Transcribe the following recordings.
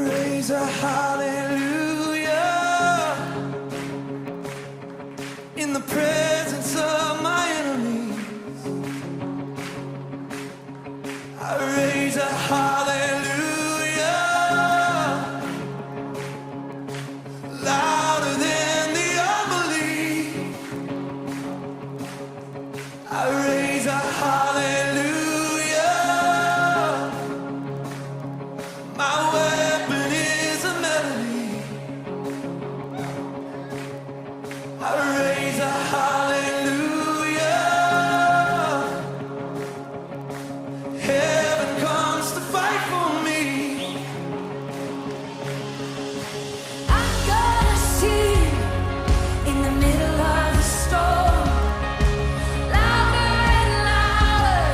raise a hallelujah in the presence of my enemies. I raise a hallelujah louder than the unbelief. I raise a hallelujah. My weapon is a melody. I raise a hallelujah. Heaven comes to fight for me. I'm gonna sing in the middle of the storm, louder and louder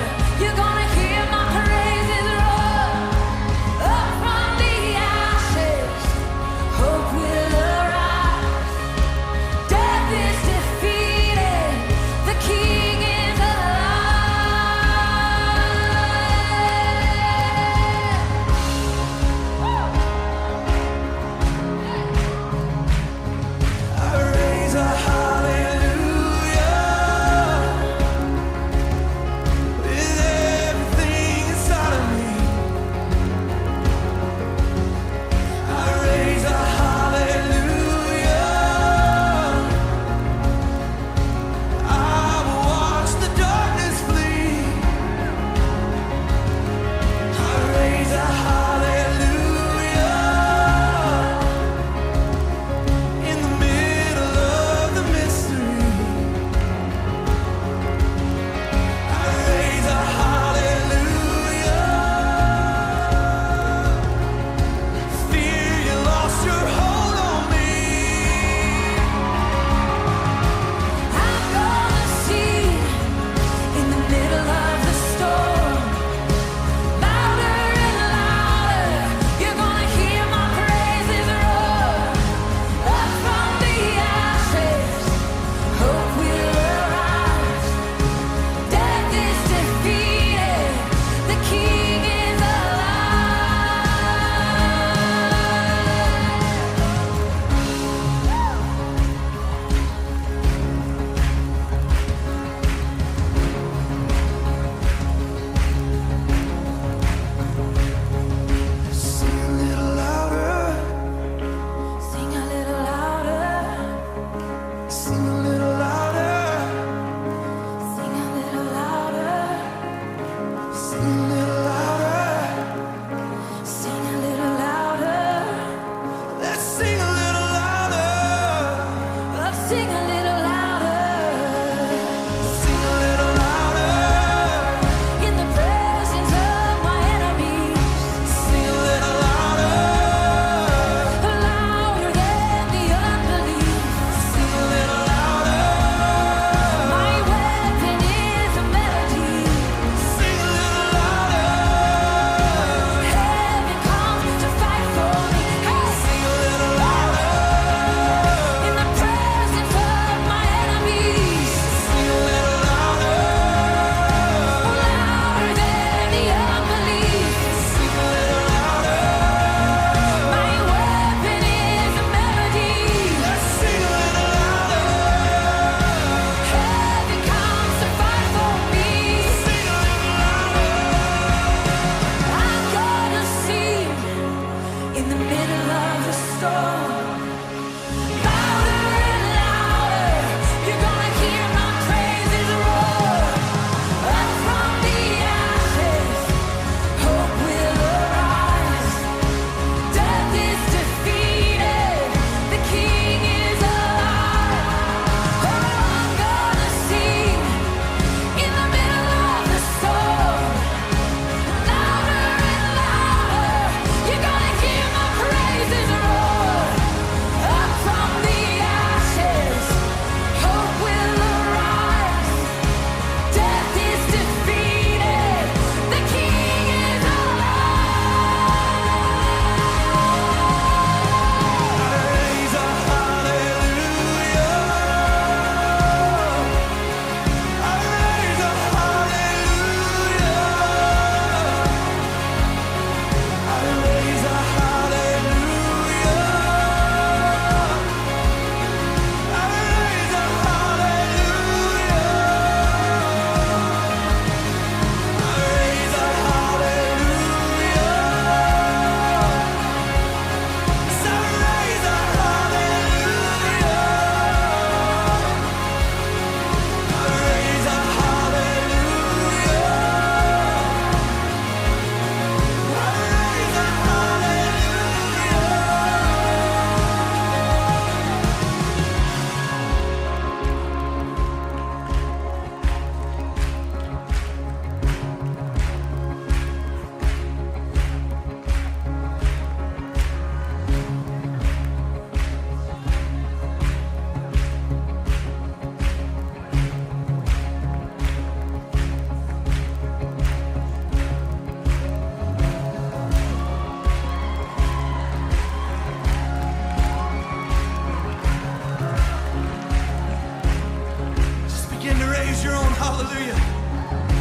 hallelujah.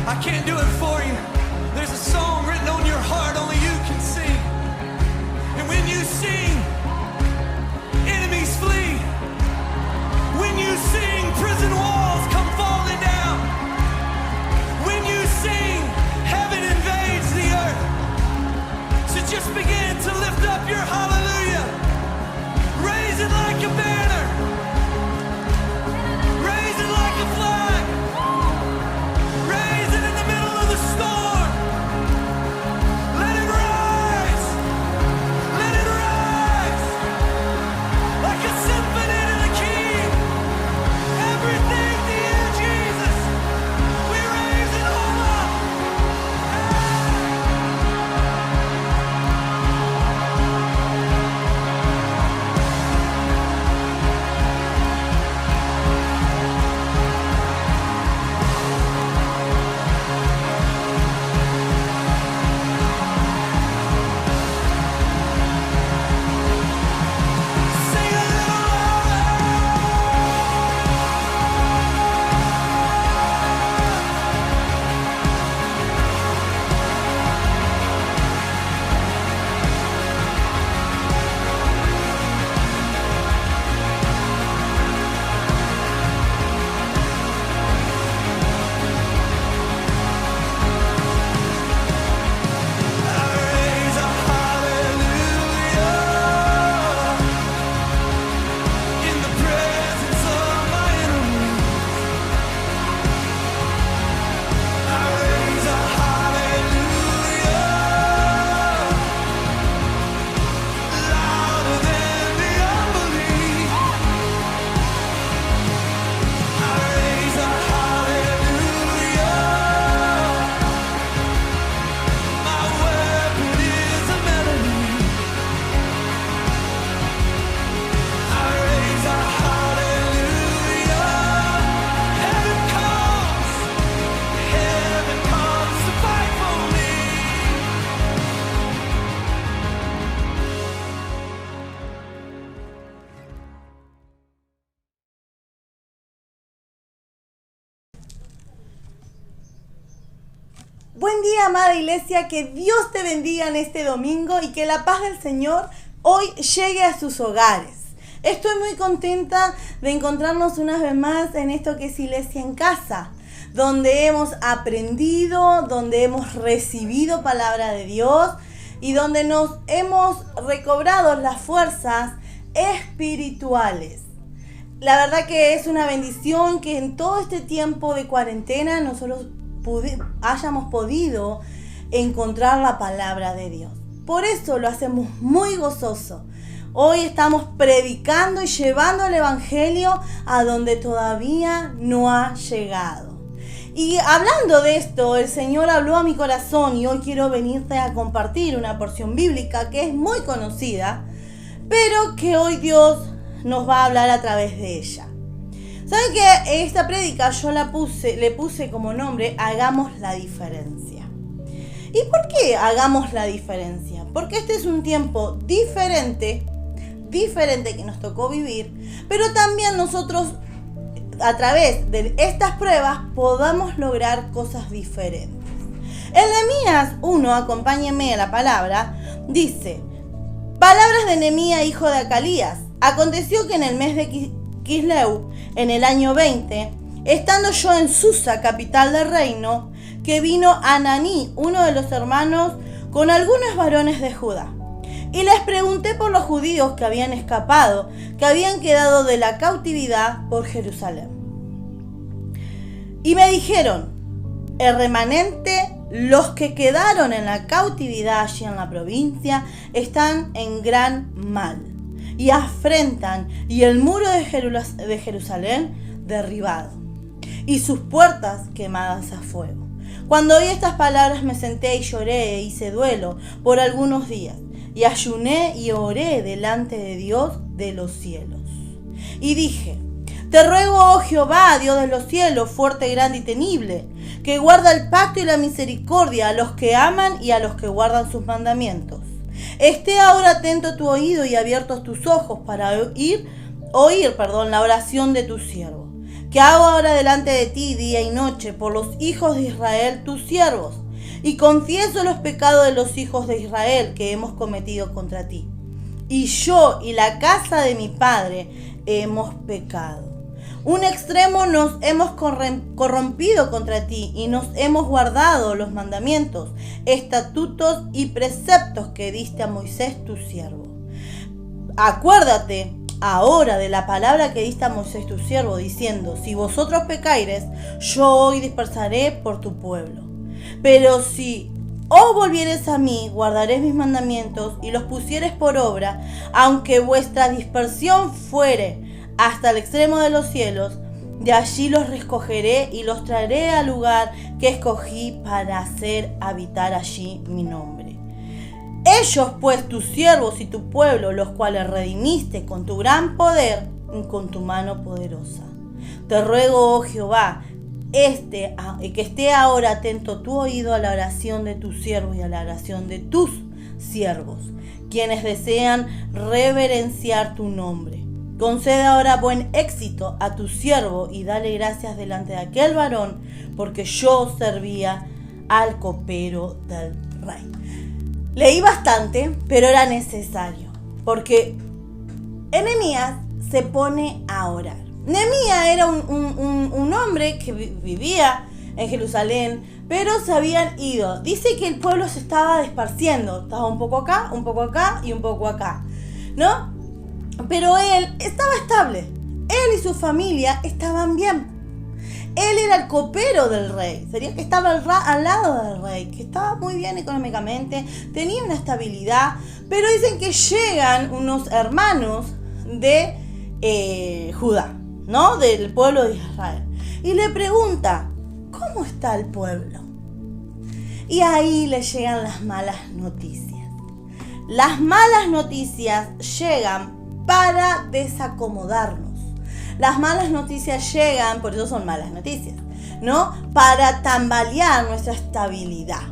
I can't do it for you. There's a song written on your heart only you can sing. And when you sing, enemies flee. When you sing, prison walls come falling down. When you sing, heaven invades the earth. So just begin to lift up your hallelujah. Raise it like a banner. Raise it like a flag. Raise it in the middle of the storm. Let it rise. Let it rise. Like a symphony to the King. Everything to you, Jesus. We raise it all up. Sing a little louder. I raise a hallelujah in the presence of my enemies. I raise a hallelujah louder than the unbelief. I raise a hallelujah. My weapon is a melody. I raise a hallelujah. Heaven comes to fight for me. Buen día, amada iglesia, que Dios te bendiga en este domingo y que la paz del Señor hoy llegue a sus hogares. Estoy muy contenta de encontrarnos una vez más en esto que es Iglesia en Casa, donde hemos aprendido, donde hemos recibido palabra de Dios y donde nos hemos recobrado las fuerzas espirituales. La verdad que es una bendición que en todo este tiempo de cuarentena nosotros hayamos podido encontrar la palabra de Dios. Por eso lo hacemos muy gozoso. Hoy estamos predicando y llevando el evangelio a donde todavía no ha llegado. Y hablando de esto, el Señor habló a mi corazón y hoy quiero venirte a compartir una porción bíblica que es muy conocida, pero que hoy Dios nos va a hablar a través de ella. ¿Saben que esta prédica yo le puse como nombre Hagamos la diferencia? ¿Y por qué hagamos la diferencia? Porque este es un tiempo diferente que nos tocó vivir, pero también nosotros a través de estas pruebas podamos lograr cosas diferentes. En Nehemías 1, acompáñenme a la palabra, dice: palabras de Nehemías, hijo de Acalías. Aconteció que en el mes de Quisleu, en el año 20, estando yo en Susa, capital del reino, que vino Ananí, uno de los hermanos, con algunos varones de Judá. Y les pregunté por los judíos que habían escapado, que habían quedado de la cautividad por Jerusalén. Y me dijeron: el remanente, los que quedaron en la cautividad allí en la provincia, están en gran mal y afrentan, y el muro de Jerusalén derribado, y sus puertas quemadas a fuego. Cuando oí estas palabras me senté y lloré e hice duelo por algunos días, y ayuné y oré delante de Dios de los cielos. Y dije: te ruego, oh Jehová, Dios de los cielos, fuerte, grande y temible, que guarda el pacto y la misericordia a los que aman y a los que guardan sus mandamientos. Esté ahora atento tu oído y abiertos tus ojos para oír la oración de tu siervo, que hago ahora delante de ti día y noche por los hijos de Israel, tus siervos, y confieso los pecados de los hijos de Israel que hemos cometido contra ti. Y yo y la casa de mi padre hemos pecado. Un extremo nos hemos corrompido contra ti y nos hemos guardado los mandamientos, estatutos y preceptos que diste a Moisés tu siervo. Acuérdate ahora de la palabra que diste a Moisés tu siervo, diciendo: si vosotros pecareis, yo hoy dispersaré por tu pueblo. Pero si os volviereis a mí, guardaréis mis mandamientos y los pusiereis por obra, aunque vuestra dispersión fuere hasta el extremo de los cielos, de allí los recogeré y los traeré al lugar que escogí para hacer habitar allí mi nombre. Ellos pues, tus siervos y tu pueblo, los cuales redimiste con tu gran poder y con tu mano poderosa. Te ruego, oh Jehová, que esté ahora atento tu oído a la oración de tus siervos y a la oración de tus siervos, quienes desean reverenciar tu nombre. Concede ahora buen éxito a tu siervo y dale gracias delante de aquel varón, porque yo servía al copero del rey. Leí bastante, pero era necesario, porque Nehemías se pone a orar. Nehemías era un hombre que vivía en Jerusalén, pero se habían ido. Dice que el pueblo se estaba esparciendo, estaba un poco acá y un poco acá, ¿no? Pero él estaba estable, él y su familia estaban bien. Él era el copero del rey, sería que estaba al lado del rey, que estaba muy bien económicamente, tenía una estabilidad, pero dicen que llegan unos hermanos de Judá, ¿no? Del pueblo de Israel, y le pregunta: ¿cómo está el pueblo? Y ahí le llegan las malas noticias. Las malas noticias llegan para desacomodarnos. Las malas noticias llegan, por eso son malas noticias, ¿no? Para tambalear nuestra estabilidad.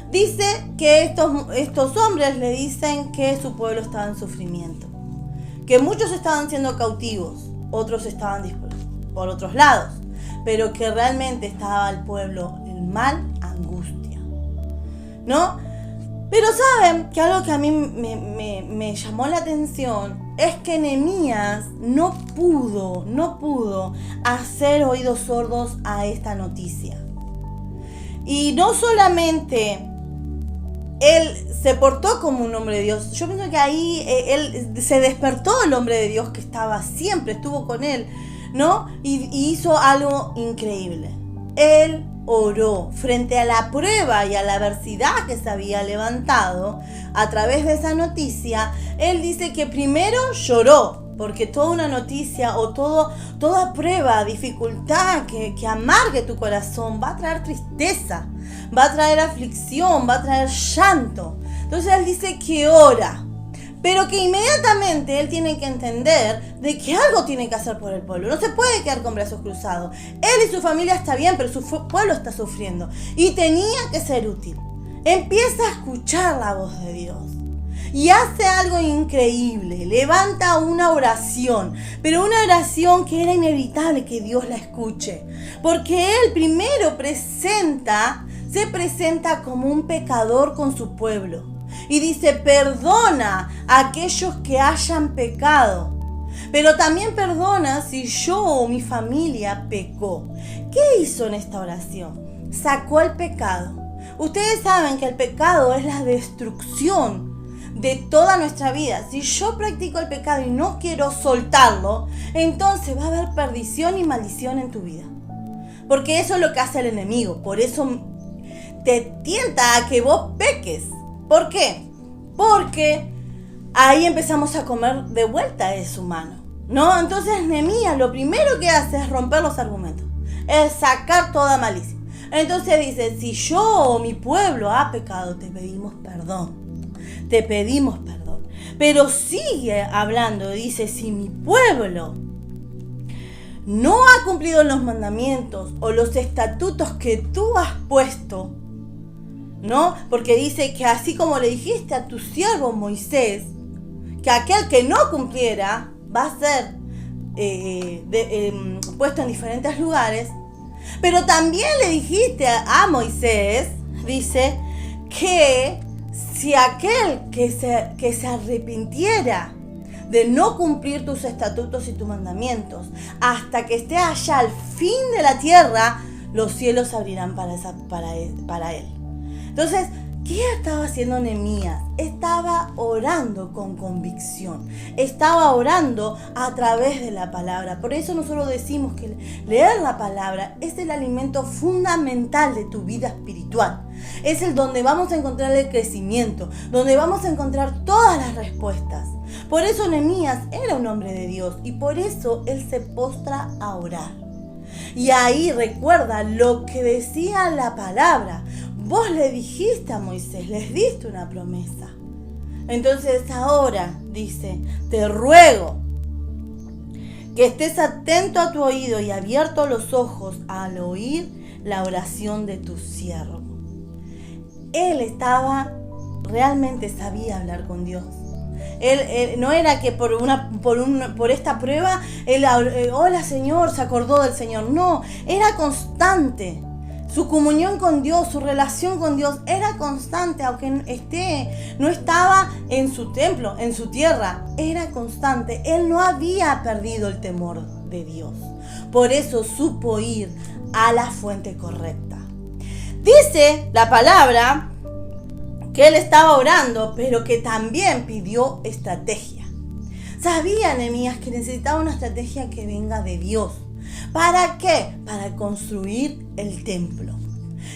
Dice que estos hombres le dicen que su pueblo estaba en sufrimiento, que muchos estaban siendo cautivos, otros estaban por otros lados, pero que realmente estaba el pueblo en mal angustia, ¿no? Pero saben que algo que a mí me llamó la atención es que Nehemías no pudo hacer oídos sordos a esta noticia. Y no solamente él se portó como un hombre de Dios, yo pienso que ahí él se despertó el hombre de Dios que siempre estuvo con él, ¿no? Y hizo algo increíble. Él oró frente a la prueba y a la adversidad que se había levantado a través de esa noticia. Él dice que primero lloró, porque toda una noticia o toda prueba, dificultad que amargue tu corazón va a traer tristeza, va a traer aflicción, va a traer llanto. Entonces él dice que ora, pero que inmediatamente él tiene que entender de que algo tiene que hacer por el pueblo. No se puede quedar con brazos cruzados. Él y su familia está bien, pero su pueblo está sufriendo. Y tenía que ser útil. Empieza a escuchar la voz de Dios. Y hace algo increíble. Levanta una oración. Pero una oración que era inevitable que Dios la escuche. Porque él primero se presenta como un pecador con su pueblo. Y dice: perdona a aquellos que hayan pecado, pero también perdona si yo o mi familia pecó. ¿Qué hizo en esta oración? Sacó el pecado. Ustedes saben que el pecado es la destrucción de toda nuestra vida. Si yo practico el pecado y no quiero soltarlo, entonces va a haber perdición y maldición en tu vida. Porque eso es lo que hace el enemigo. Por eso te tienta a que vos peques. ¿Por qué? Porque ahí empezamos a comer de vuelta de su mano, ¿no? Entonces Nehemías lo primero que hace es romper los argumentos, es sacar toda malicia. Entonces dice: si yo o mi pueblo ha pecado, te pedimos perdón. Pero sigue hablando, dice: si mi pueblo no ha cumplido los mandamientos o los estatutos que tú has puesto, ¿no? Porque dice que así como le dijiste a tu siervo Moisés, que aquel que no cumpliera va a ser puesto en diferentes lugares. Pero también le dijiste a Moisés, dice, que si aquel que se arrepintiera de no cumplir tus estatutos y tus mandamientos hasta que esté allá al fin de la tierra, los cielos se abrirán para él. Entonces, ¿qué estaba haciendo Nehemías? Estaba orando con convicción. Estaba orando a través de la palabra. Por eso nosotros decimos que leer la palabra es el alimento fundamental de tu vida espiritual. Es el donde vamos a encontrar el crecimiento, donde vamos a encontrar todas las respuestas. Por eso Nehemías era un hombre de Dios y por eso él se postra a orar. Y ahí recuerda lo que decía la palabra. Vos le dijiste a Moisés, les diste una promesa. Entonces ahora dice, te ruego que estés atento a tu oído y abierto los ojos al oír la oración de tu siervo. Él realmente sabía hablar con Dios. Él no era que por esta prueba, hola Señor, se acordó del Señor. No, era constante. Su comunión con Dios, su relación con Dios era constante, aunque no estaba en su templo, en su tierra, era constante. Él no había perdido el temor de Dios. Por eso supo ir a la fuente correcta. Dice la palabra que él estaba orando, pero que también pidió estrategia. Sabía Nehemías que necesitaba una estrategia que venga de Dios. ¿Para qué? Para construir el templo.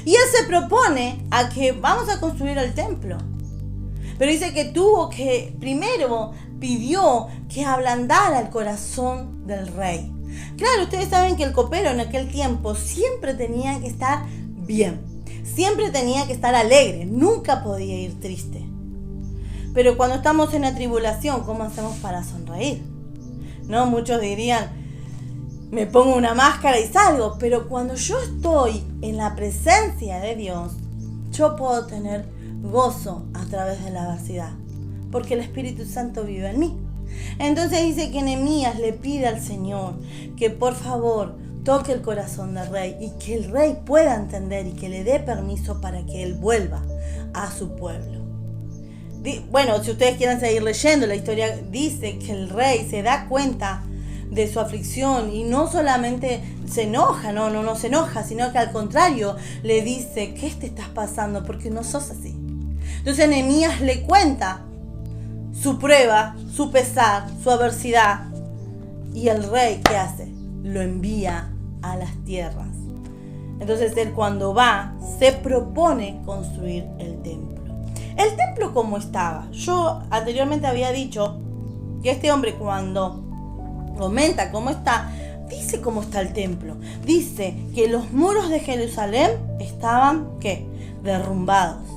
Y él se propone a que vamos a construir el templo. Pero dice que primero pidió que ablandara el corazón del rey. Claro, ustedes saben que el copero en aquel tiempo siempre tenía que estar bien. Siempre tenía que estar alegre. Nunca podía ir triste. Pero cuando estamos en la tribulación, ¿cómo hacemos para sonreír? ¿No? Muchos dirían, me pongo una máscara y salgo, pero cuando yo estoy en la presencia de Dios, yo puedo tener gozo a través de la adversidad, porque el Espíritu Santo vive en mí. Entonces dice que Nehemías le pide al Señor que por favor toque el corazón del rey y que el rey pueda entender y que le dé permiso para que él vuelva a su pueblo. Bueno, si ustedes quieren seguir leyendo, la historia dice que el rey se da cuenta de su aflicción y no solamente se enoja, no se enoja, sino que al contrario le dice, ¿qué te estás pasando? Porque no sos así. Entonces Nehemías le cuenta su prueba, su pesar, su adversidad, y el rey, ¿qué hace? Lo envía a las tierras. Entonces él cuando va, se propone construir el templo. El templo como estaba. Yo anteriormente había dicho que este hombre cuando comenta cómo está, dice cómo está el templo. Dice que los muros de Jerusalén estaban, ¿qué? Derrumbados.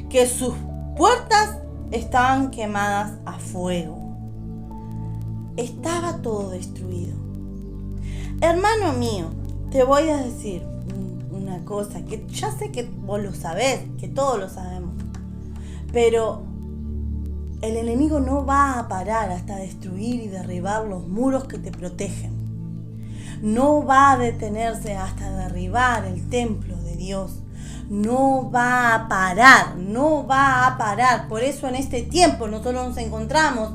Que sus puertas estaban quemadas a fuego. Estaba todo destruido. Hermano mío, te voy a decir una cosa que ya sé que vos lo sabés, que todos lo sabemos. Pero el enemigo no va a parar hasta destruir y derribar los muros que te protegen. No va a detenerse hasta derribar el templo de Dios. No va a parar, no va a parar. Por eso en este tiempo nosotros nos encontramos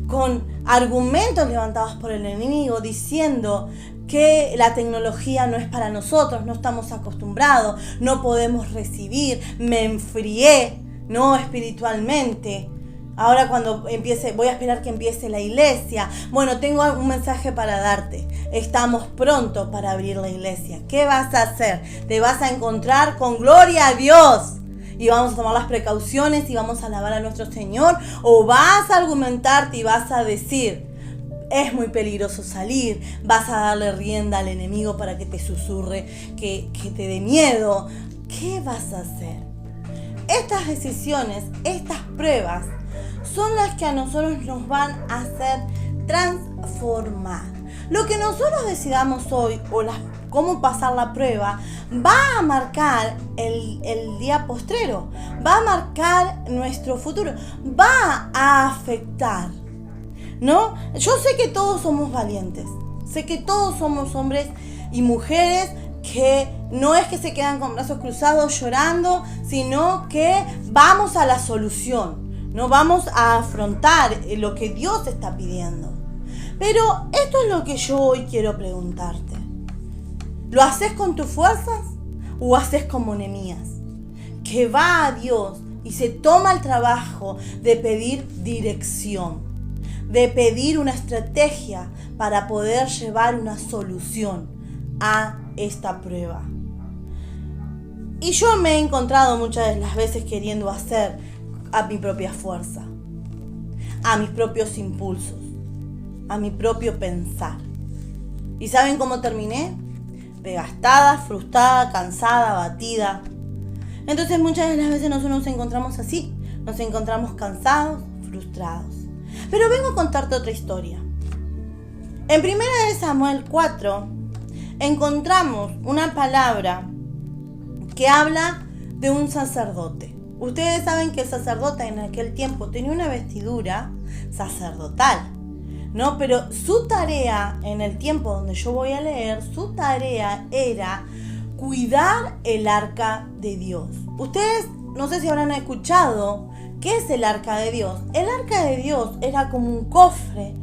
con argumentos levantados por el enemigo diciendo que la tecnología no es para nosotros, no estamos acostumbrados, no podemos recibir, me enfrié, no espiritualmente. Ahora cuando empiece, voy a esperar que empiece la iglesia. Bueno, tengo un mensaje para darte. Estamos prontos para abrir la iglesia. ¿Qué vas a hacer? Te vas a encontrar con gloria a Dios. Y vamos a tomar las precauciones y vamos a alabar a nuestro Señor. O vas a argumentarte y vas a decir, es muy peligroso salir. Vas a darle rienda al enemigo para que te susurre, que te dé miedo. ¿Qué vas a hacer? Estas decisiones, estas pruebas, son las que a nosotros nos van a hacer transformar. Lo que nosotros decidamos hoy o cómo pasar la prueba va a marcar el día postrero, va a marcar nuestro futuro, va a afectar ¿no? Yo sé que todos somos valientes, sé que todos somos hombres y mujeres que no es que se quedan con brazos cruzados llorando, sino que vamos a la solución, no vamos a afrontar lo que Dios está pidiendo. Pero esto es lo que yo hoy quiero preguntarte. ¿Lo haces con tus fuerzas o haces como Nehemías, que va a Dios y se toma el trabajo de pedir dirección, de pedir una estrategia para poder llevar una solución a esta prueba? Y yo me he encontrado muchas de las veces queriendo hacer a mi propia fuerza, a mis propios impulsos, a mi propio pensar. ¿Y saben cómo terminé? Desgastada, frustrada, cansada, abatida. Entonces muchas de las veces nosotros nos encontramos así, nos encontramos cansados, frustrados. Pero vengo a contarte otra historia. En 1 Samuel 4 encontramos una palabra que habla de un sacerdote. Ustedes saben que el sacerdote en aquel tiempo tenía una vestidura sacerdotal, ¿no? Pero su tarea, en el tiempo donde yo voy a leer, su tarea era cuidar el arca de Dios. Ustedes no sé si habrán escuchado qué es el arca de Dios. El arca de Dios era como un cofre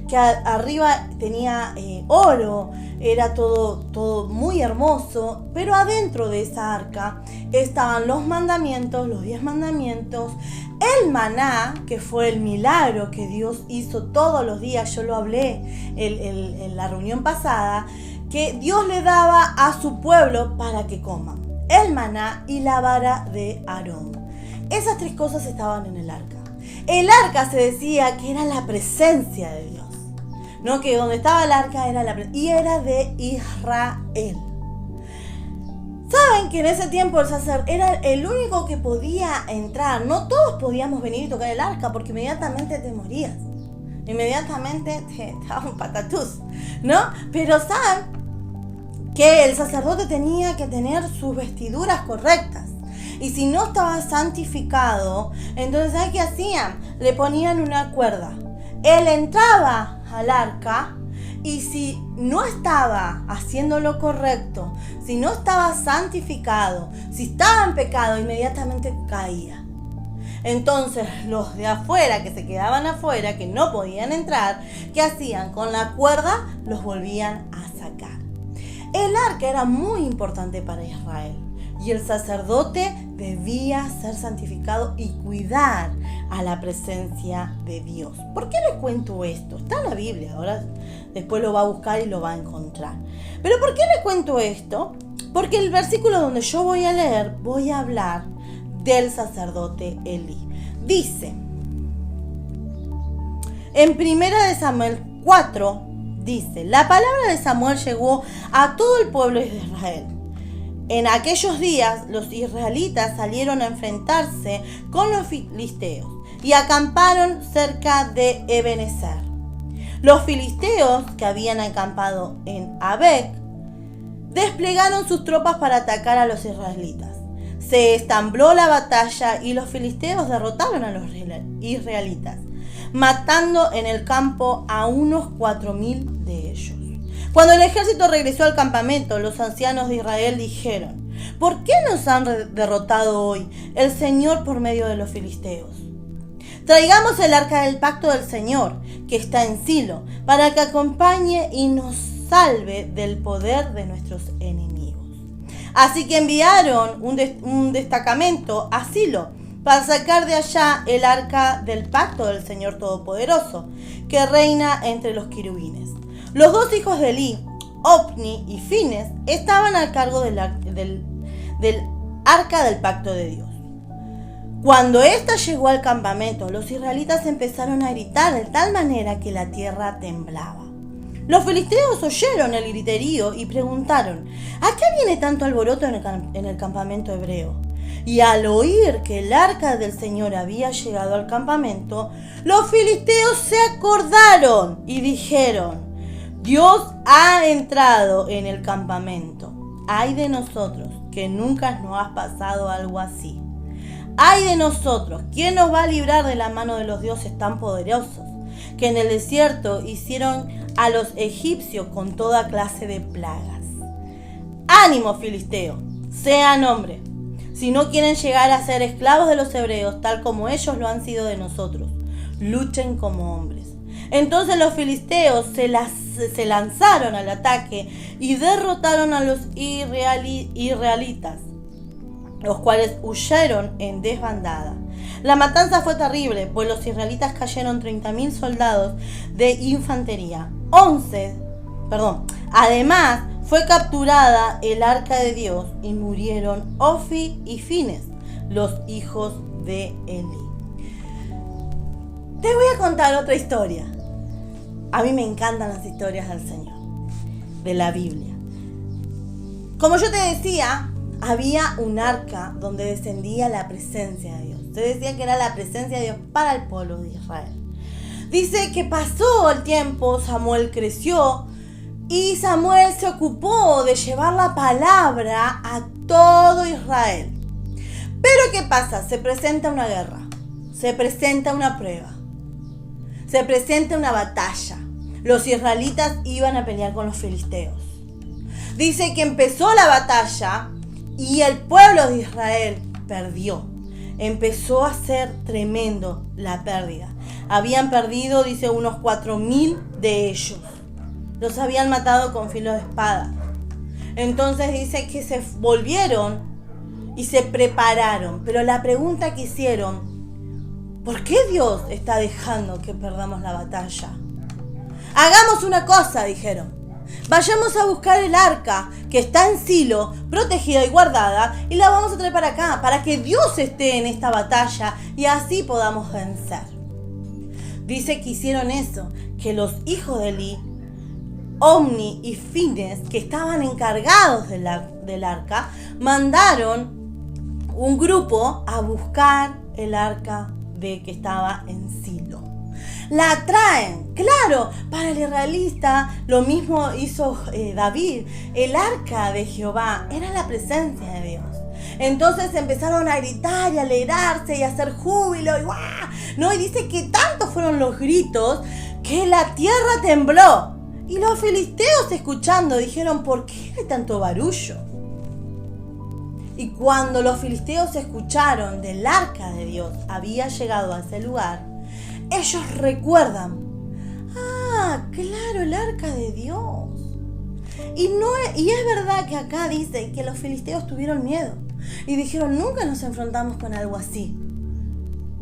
que arriba tenía oro, era todo muy hermoso, pero adentro de esa arca estaban los mandamientos, los 10 mandamientos, el maná, que fue el milagro que Dios hizo todos los días. Yo lo hablé en la reunión pasada, que Dios le daba a su pueblo para que coman. El maná y la vara de Aarón. Esas 3 cosas estaban en el arca. El arca se decía que era la presencia de Dios, ¿no? Que donde estaba el arca era y era de Israel. Saben que en ese tiempo el sacerdote era el único que podía entrar. No todos podíamos venir y tocar el arca porque inmediatamente te morías. Inmediatamente te daba un patatús, ¿no? Pero saben que el sacerdote tenía que tener sus vestiduras correctas. Y si no estaba santificado, entonces ¿sabes qué hacían? Le ponían una cuerda. Él entraba al arca y si no estaba haciendo lo correcto, si no estaba santificado, si estaba en pecado, inmediatamente caía. Entonces los de afuera, que se quedaban afuera, que no podían entrar, ¿qué hacían? Con la cuerda los volvían a sacar. El arca era muy importante para Israel y el sacerdote debía ser santificado y cuidar a la presencia de Dios. ¿Por qué les cuento esto? Está en la Biblia, ahora después lo va a buscar y lo va a encontrar. ¿Pero por qué les cuento esto? Porque el versículo donde yo voy a leer, voy a hablar del sacerdote Elí. Dice, en 1 Samuel 4, dice, la palabra de Samuel llegó a todo el pueblo de Israel. En aquellos días los israelitas salieron a enfrentarse con los filisteos y acamparon cerca de Ebenezer. Los filisteos, que habían acampado en Abec, desplegaron sus tropas para atacar a los israelitas. Se estambló la batalla y los filisteos derrotaron a los israelitas, matando en el campo a unos 4,000 de ellos. Cuando el ejército regresó al campamento, los ancianos de Israel dijeron, ¿por qué nos han derrotado hoy el Señor por medio de los filisteos? Traigamos el arca del pacto del Señor, que está en Silo, para que acompañe y nos salve del poder de nuestros enemigos. Así que enviaron un destacamento a Silo para sacar de allá el arca del pacto del Señor Todopoderoso, que reina entre los querubines. Los 2 hijos de Elí, Ofni y Fines, estaban al cargo del arca del pacto de Dios. Cuando ésta llegó al campamento, los israelitas empezaron a gritar de tal manera que la tierra temblaba. Los filisteos oyeron el griterío y preguntaron, ¿a qué viene tanto alboroto en el campamento hebreo? Y al oír que el arca del Señor había llegado al campamento, los filisteos se acordaron y dijeron, Dios ha entrado en el campamento. Ay de nosotros, que nunca nos ha pasado algo así. Ay de nosotros, ¿quién nos va a librar de la mano de los dioses tan poderosos? que en el desierto hicieron a los egipcios con toda clase de plagas. ¡Ánimo, filisteo! Sean hombres. Si no quieren llegar a ser esclavos de los hebreos, tal como ellos lo han sido de nosotros, luchen como hombres. Entonces los filisteos se lanzaron al ataque y derrotaron a los israelitas, los cuales huyeron en desbandada. La matanza fue terrible, pues los israelitas cayeron 30.000 soldados de infantería. Además, fue capturada el arca de Dios y murieron Ofni y Fines, los hijos de Elí. Te voy a contar otra historia. A mí me encantan las historias del Señor, de la Biblia. Como yo te decía, había un arca donde descendía la presencia de Dios. Se decía que era la presencia de Dios para el pueblo de Israel. Dice que pasó el tiempo, Samuel creció y Samuel se ocupó de llevar la palabra a todo Israel. Pero ¿qué pasa? Se presenta una guerra, se presenta una prueba, se presenta una batalla. Los israelitas iban a pelear con los filisteos. Dice que empezó la batalla y el pueblo de Israel perdió. Empezó a ser tremendo la pérdida. Habían perdido, dice, unos 4.000 de ellos. Los habían matado con filo de espada. Entonces dice que se volvieron y se prepararon. Pero la pregunta que hicieron: ¿por qué Dios está dejando que perdamos la batalla? Hagamos una cosa, dijeron. Vayamos a buscar el arca que está en Silo, protegida y guardada, y la vamos a traer para acá, para que Dios esté en esta batalla y así podamos vencer. Dice que hicieron eso, que los hijos de Elí, Ofni y Fines, que estaban encargados del arca, mandaron un grupo a buscar el arca que estaba en Silo. La traen, claro, para el israelita lo mismo hizo David. El arca de Jehová era la presencia de Dios. Entonces empezaron a gritar y a alegrarse y a hacer júbilo y ¡guau! ¿No? Y dice que tanto fueron los gritos que la tierra tembló. Y los filisteos, escuchando, dijeron: ¿por qué hay tanto barullo? Y cuando los filisteos escucharon del arca de Dios había llegado a ese lugar, ellos recuerdan: ah, claro, el arca de Dios. Y es verdad que acá dice que los filisteos tuvieron miedo y dijeron: nunca nos enfrentamos con algo así.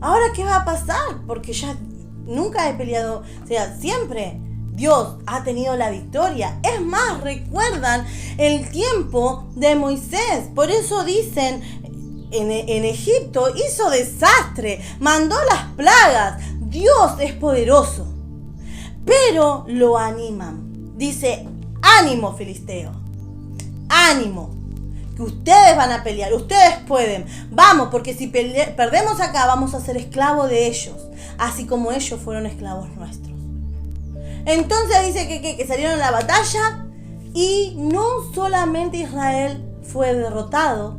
¿Ahora qué va a pasar? Porque ya nunca he peleado, o sea, siempre Dios ha tenido la victoria. Es más, recuerdan el tiempo de Moisés. Por eso dicen, en Egipto hizo desastre, mandó las plagas. Dios es poderoso. Pero lo animan. Dice: ánimo, filisteo. Ánimo. Que ustedes van a pelear. Ustedes pueden. Vamos, porque si perdemos acá, vamos a ser esclavos de ellos. Así como ellos fueron esclavos nuestros. Entonces dice que salieron a la batalla y no solamente Israel fue derrotado,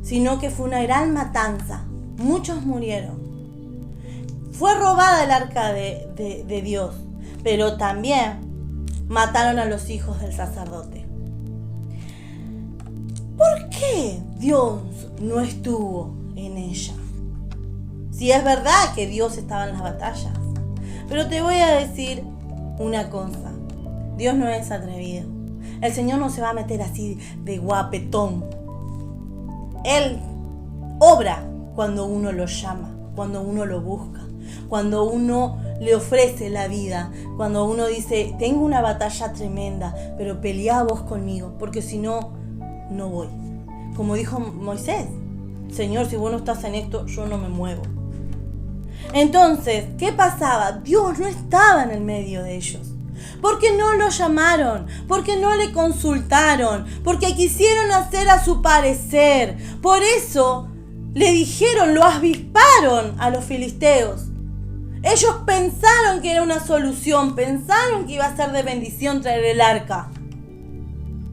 sino que fue una gran matanza. Muchos murieron. Fue robada el arca de Dios, pero también mataron a los hijos del sacerdote. ¿Por qué Dios no estuvo en ella? Si es verdad que Dios estaba en las batallas. Pero te voy a decir una cosa: Dios no es atrevido. El Señor no se va a meter así de guapetón. Él obra cuando uno lo llama, cuando uno lo busca, cuando uno le ofrece la vida, cuando uno dice: tengo una batalla tremenda, pero pelea vos conmigo, porque si no, no voy. Como dijo Moisés: Señor, si vos no estás en esto, yo no me muevo. Entonces, ¿qué pasaba? Dios no estaba en el medio de ellos. Porque no lo llamaron, porque no le consultaron, porque quisieron hacer a su parecer. Por eso le dijeron, lo avisparon a los filisteos. Ellos pensaron que era una solución, pensaron que iba a ser de bendición traer el arca.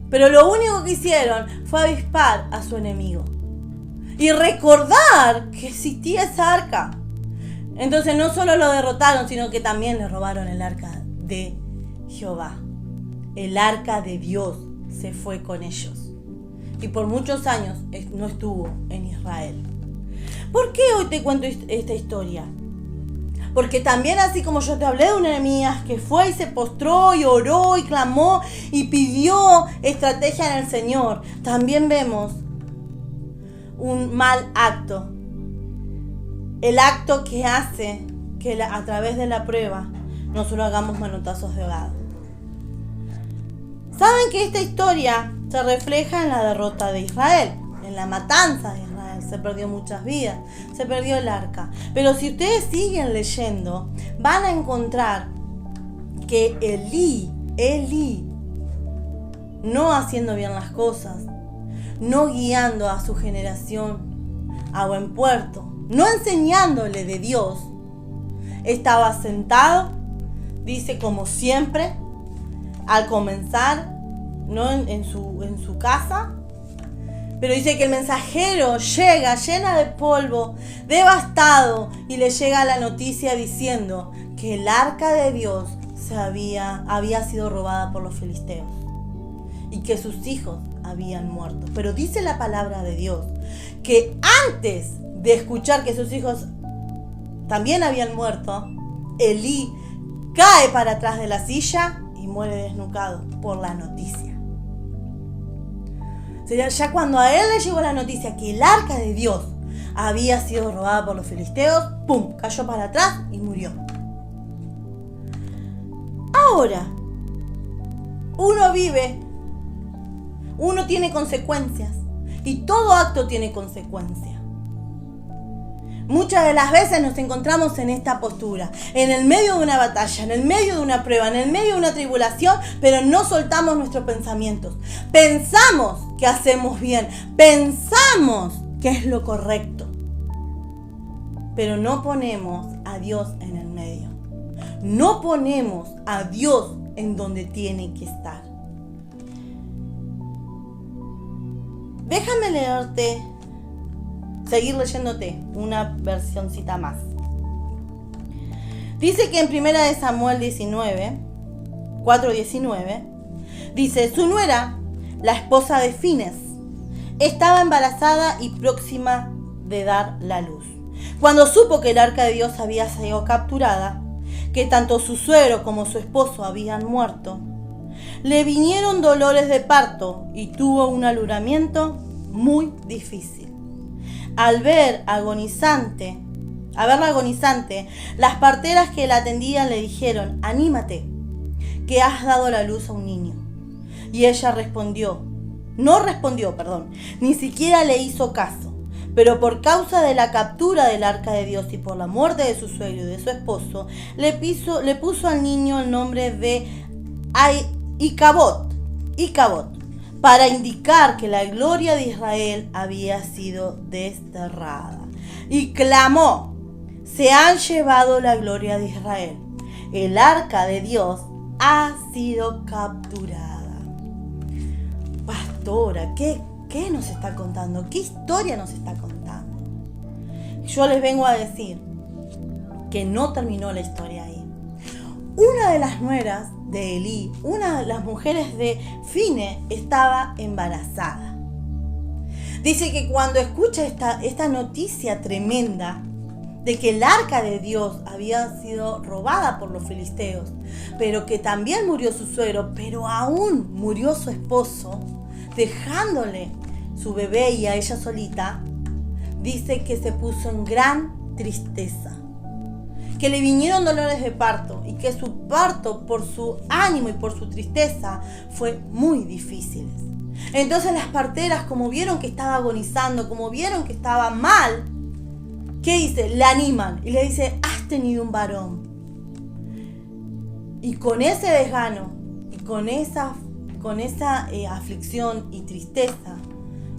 Pero lo único que hicieron fue avispar a su enemigo y recordar que existía esa arca. Entonces no solo lo derrotaron, sino que también le robaron el arca de Jehová. El arca de Dios se fue con ellos. Y por muchos años no estuvo en Israel. ¿Por qué hoy te cuento esta historia? Porque también así como yo te hablé de un Nehemías que fue y se postró y oró y clamó y pidió estrategia en el Señor, también vemos un mal acto. El acto que hace que a través de la prueba nosotros hagamos manotazos de ahogado. Saben que esta historia se refleja en la derrota de Israel, en la matanza de Israel. Se perdió muchas vidas, se perdió el arca. Pero si ustedes siguen leyendo, van a encontrar que Elí, no haciendo bien las cosas, no guiando a su generación a buen puerto, no enseñándole de Dios, estaba sentado, dice como siempre, al comenzar, no en su casa, pero dice que el mensajero llega llena de polvo, devastado, y le llega la noticia diciendo que el arca de Dios había sido robada por los filisteos y que sus hijos habían muerto. Pero dice la palabra de Dios que antes de escuchar que sus hijos también habían muerto, Elí cae para atrás de la silla y muere desnucado por la noticia. Ya cuando a él le llegó la noticia que el arca de Dios había sido robada por los filisteos, ¡pum!, cayó para atrás y murió. Ahora, uno tiene consecuencias y todo acto tiene consecuencias. Muchas de las veces nos encontramos en esta postura, en el medio de una batalla, en el medio de una prueba, en el medio de una tribulación, pero no soltamos nuestros pensamientos. Pensamos que hacemos bien, pensamos que es lo correcto, pero no ponemos a Dios en el medio. No ponemos a Dios en donde tiene que estar. Déjame seguir leyéndote una versioncita más. Dice que en 1 Samuel 4:19, dice: su nuera, la esposa de Fines, estaba embarazada y próxima de dar la luz. Cuando supo que el arca de Dios había sido capturada, que tanto su suegro como su esposo habían muerto, le vinieron dolores de parto y tuvo un alumbramiento muy difícil. Al verla agonizante, las parteras que la atendían le dijeron: anímate, que has dado la luz a un niño. Y ella no respondió, ni siquiera le hizo caso. Pero por causa de la captura del arca de Dios y por la muerte de su suegro y de su esposo, le puso al niño el nombre de Icabod, para indicar que la gloria de Israel había sido desterrada. Y clamó: se han llevado la gloria de Israel. El arca de Dios ha sido capturada. Pastora, ¿qué nos está contando? ¿Qué historia nos está contando? Yo les vengo a decir que no terminó la historia ahí. Una de las nueras de Elí, una de las mujeres de Fine, estaba embarazada. Dice que cuando escucha esta noticia tremenda de que el arca de Dios había sido robada por los filisteos, pero que también murió su suegro, pero aún murió su esposo, dejándole su bebé y a ella solita, dice que se puso en gran tristeza, que le vinieron dolores de parto y que su parto, por su ánimo y por su tristeza, fue muy difícil. Entonces las parteras, como vieron que estaba agonizando, como vieron que estaba mal, ¿qué dice? Le animan y le dice: has tenido un varón. Y con ese desgano y con esa aflicción y tristeza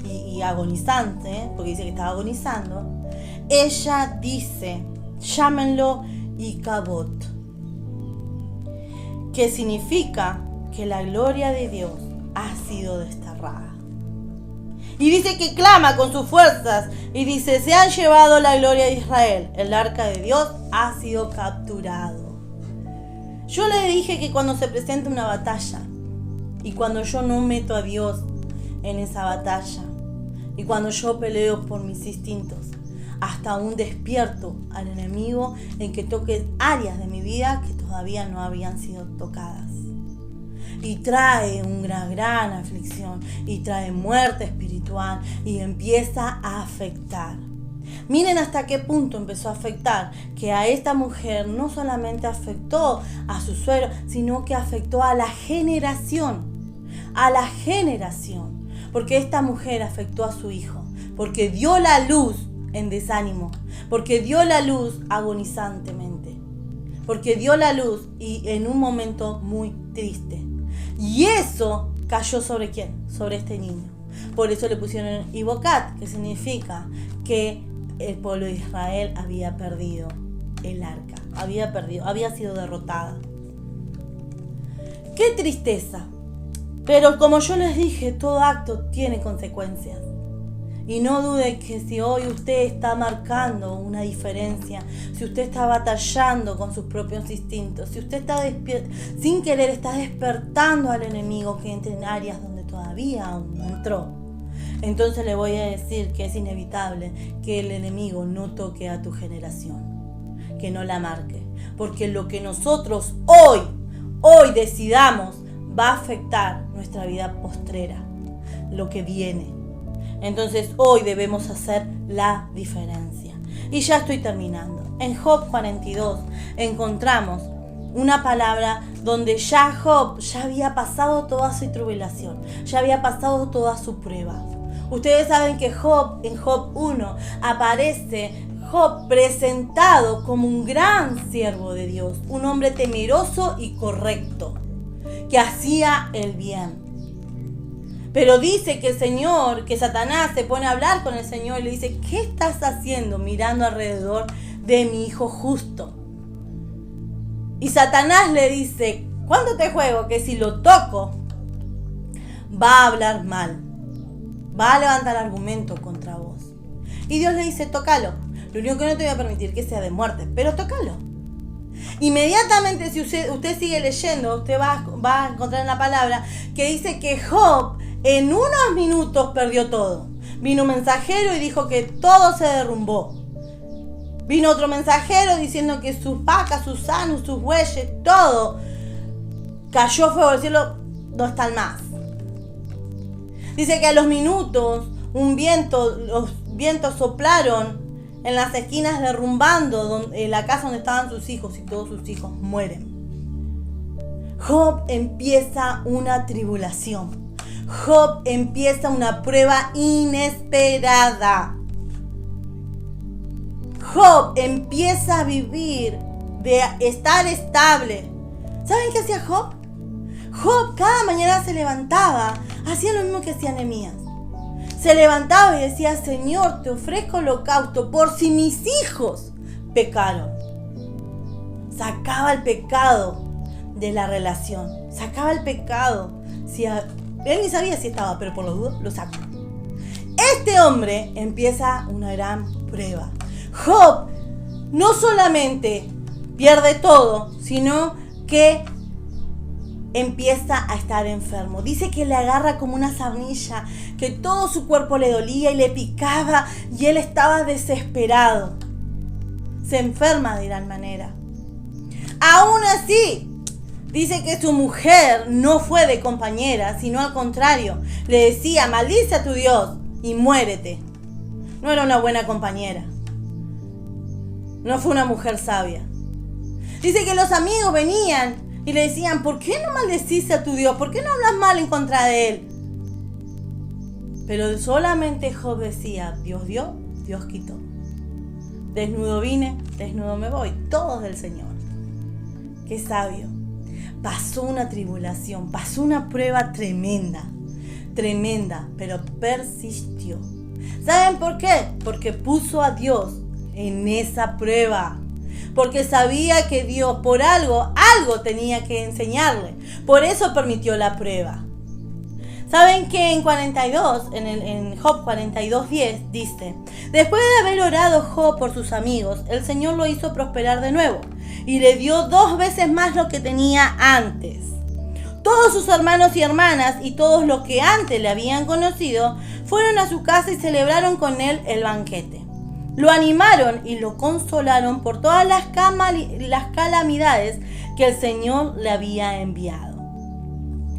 y agonizante, porque dice que estaba agonizando, ella dice: llámenlo Icabod, que significa que la gloria de Dios ha sido desterrada. Y dice que clama con sus fuerzas y dice, se han llevado la gloria de Israel. El arca de Dios ha sido capturado. Yo le dije que cuando se presenta una batalla y cuando yo no meto a Dios en esa batalla y cuando yo peleo por mis instintos, hasta aún despierto al enemigo en que toque áreas de mi vida que todavía no habían sido tocadas. Y trae una gran aflicción y trae muerte espiritual y empieza a afectar. Miren hasta qué punto empezó a afectar, que a esta mujer no solamente afectó a su suegro, sino que afectó a la generación, porque esta mujer afectó a su hijo, porque dio la luz en desánimo, porque dio la luz agonizantemente, porque dio la luz y en un momento muy triste. Y eso cayó ¿sobre quién? Sobre este niño. Por eso le pusieron Ibocat, que significa que el pueblo de Israel había perdido el arca, había sido derrotada. ¡Qué tristeza! Pero como yo les dije, todo acto tiene consecuencias. Y no dude que si hoy usted está marcando una diferencia, si usted está batallando con sus propios instintos, si usted está sin querer está despertando al enemigo que entre en áreas donde todavía aún no entró, entonces le voy a decir que es inevitable que el enemigo no toque a tu generación, que no la marque, porque lo que nosotros hoy decidamos va a afectar nuestra vida postrera, lo que viene. Entonces hoy debemos hacer la diferencia. Y ya estoy terminando. En Job 42 encontramos una palabra donde ya Job ya había pasado toda su tribulación, ya había pasado toda su prueba. Ustedes saben que Job, en Job 1, aparece Job presentado como un gran siervo de Dios, un hombre temeroso y correcto, que hacía el bien. Pero dice que el Señor, que Satanás se pone a hablar con el Señor y le dice, ¿qué estás haciendo mirando alrededor de mi hijo justo? Y Satanás le dice, ¿cuándo te juego? Que si lo toco, va a hablar mal, va a levantar argumento contra vos. Y Dios le dice, tócalo. Lo único que no te voy a permitir que sea de muerte, pero tócalo. Inmediatamente, si usted sigue leyendo, usted va a encontrar en la palabra que dice que Job en unos minutos perdió todo. Vino un mensajero y dijo que todo se derrumbó. Vino otro mensajero diciendo que sus vacas, sus asnos, sus bueyes, todo cayó fuego del cielo, no están más. Dice que a los minutos los vientos soplaron en las esquinas derrumbando la casa donde estaban sus hijos y todos sus hijos mueren. Job empieza una tribulación. Job empieza una prueba inesperada. Job empieza a vivir de estar estable. ¿Saben qué hacía Job? Job cada mañana se levantaba, hacía lo mismo que hacía Nehemías. Se levantaba y decía, Señor, te ofrezco holocausto por si mis hijos pecaron. Sacaba el pecado de la relación. Sacaba el pecado. Él ni sabía si estaba, pero por lo dudo lo sacó. Este hombre empieza una gran prueba. Job no solamente pierde todo, sino que empieza a estar enfermo. Dice que le agarra como una sarnilla, que todo su cuerpo le dolía y le picaba y él estaba desesperado. Se enferma de gran manera. Aún así, dice que su mujer no fue de compañera, sino al contrario, le decía, maldice a tu Dios y muérete. No era una buena compañera. No fue una mujer sabia. Dice que los amigos venían y le decían, ¿por qué no maldecís a tu Dios? ¿Por qué no hablas mal en contra de él? Pero solamente Job decía, Dios dio, Dios quitó. Desnudo vine, desnudo me voy. Todo es del Señor. Qué sabio. Pasó una tribulación, pasó una prueba tremenda, pero persistió. ¿Saben por qué? Porque puso a Dios en esa prueba. Porque sabía que Dios por algo tenía que enseñarle. Por eso permitió la prueba. Saben que en Job 42:10 dice: después de haber orado Job por sus amigos, el Señor lo hizo prosperar de nuevo y le dio 2 veces más lo que tenía antes. Todos sus hermanos y hermanas y todos los que antes le habían conocido fueron a su casa y celebraron con él el banquete. Lo animaron y lo consolaron por todas las calamidades que el Señor le había enviado.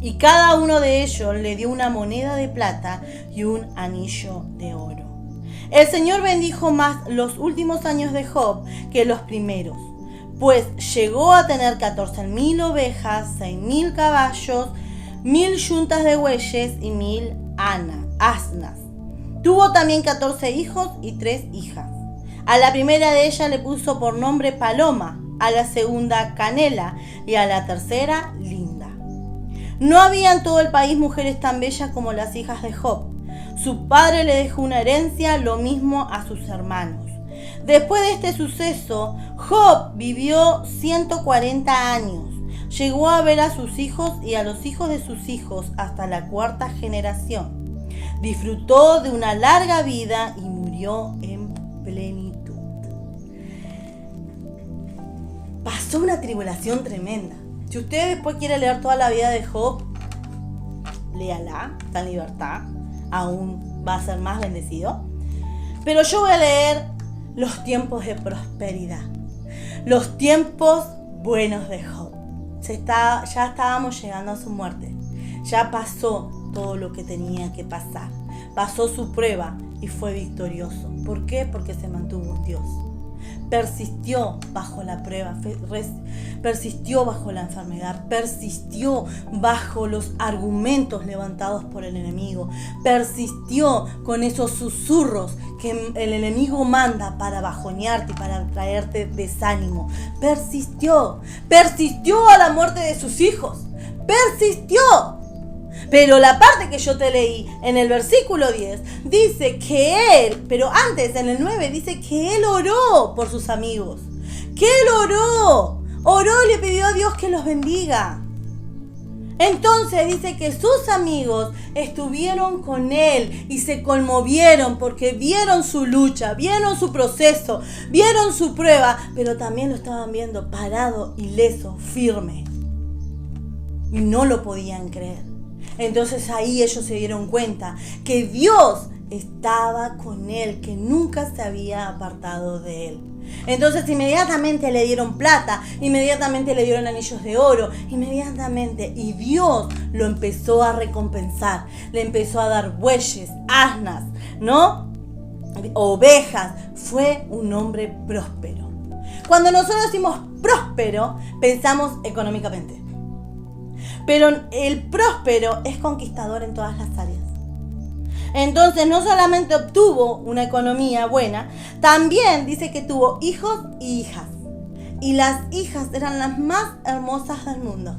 Y cada uno de ellos le dio una moneda de plata y un anillo de oro. El Señor bendijo más los últimos años de Job que los primeros, pues llegó a tener 14,000 ovejas, 6,000 caballos, 1,000 yuntas de bueyes y 1,000 asnas. Tuvo también 14 hijos y 3 hijas. A la primera de ellas le puso por nombre Paloma, a la segunda Canela y a la tercera Linda. No había en todo el país mujeres tan bellas como las hijas de Job. Su padre le dejó una herencia, lo mismo a sus hermanos. Después de este suceso, Job vivió 140 años. Llegó a ver a sus hijos y a los hijos de sus hijos hasta la 4ª generación. Disfrutó de una larga vida y murió en plenitud. Pasó una tribulación tremenda. Si usted después quiere leer toda la vida de Job, léala, está en libertad, aún va a ser más bendecido. Pero yo voy a leer los tiempos de prosperidad, los tiempos buenos de Job. Ya estábamos llegando a su muerte, ya pasó todo lo que tenía que pasar, pasó su prueba y fue victorioso. ¿Por qué? Porque se mantuvo en Dios. Persistió bajo la prueba, persistió bajo la enfermedad, persistió bajo los argumentos levantados por el enemigo, persistió con esos susurros que el enemigo manda para bajonearte y para traerte desánimo. Persistió a la muerte de sus hijos, persistió. Pero la parte que yo te leí en el versículo 10 dice que él, pero antes en el 9 dice que él oró por sus amigos. Que él oró y le pidió a Dios que los bendiga. Entonces dice que sus amigos estuvieron con él y se conmovieron porque vieron su lucha, vieron su proceso, vieron su prueba, pero también lo estaban viendo parado, ileso, firme. Y no lo podían creer. Entonces ahí ellos se dieron cuenta que Dios estaba con él, que nunca se había apartado de él. Entonces inmediatamente le dieron plata, inmediatamente le dieron anillos de oro, inmediatamente. Y Dios lo empezó a recompensar, le empezó a dar bueyes, asnas, ¿no? Ovejas. Fue un hombre próspero. Cuando nosotros decimos próspero, pensamos económicamente. Pero el próspero es conquistador en todas las áreas. Entonces no solamente obtuvo una economía buena, también dice que tuvo hijos y hijas. Y las hijas eran las más hermosas del mundo.